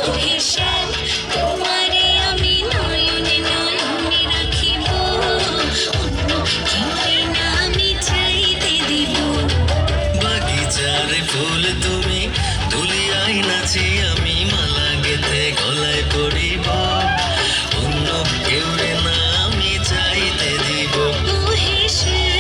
ওহে শ্যাম, তোমারে আমি নয়নে নয়নে রাখিব, অন্য কেউরে না আমি চাইতে দিব। বাগিচার ফুল তুমি, দুলিয়ায় নাচি আমি, মালা গেথে গলায় পরিব, অন্য কেউরে না আমি চাইতে দিব। ওহে শ্যাম,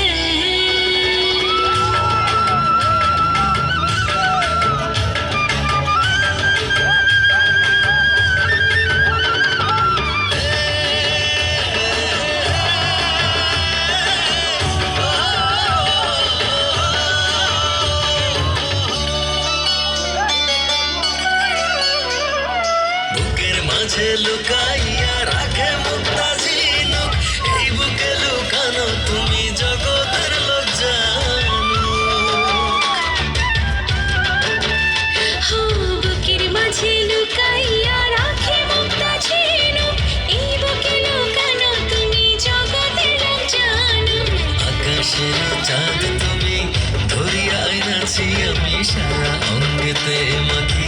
বুকের মাঝে লুকাইয়া রাখে মুক্তা ঝিনুক, এই বুকে লুকানো তুমি জগতের লোক হো বুকের মাঝে লুকাইয়া রাখে মুক্তা ঝিনুক, এই বুকে লুকানো তুমি জগতের লোক জানো। আকাশের চাঁদ তুমি, ধরিয়া নাচি আমি, সারা অঙ্গেতে মাখি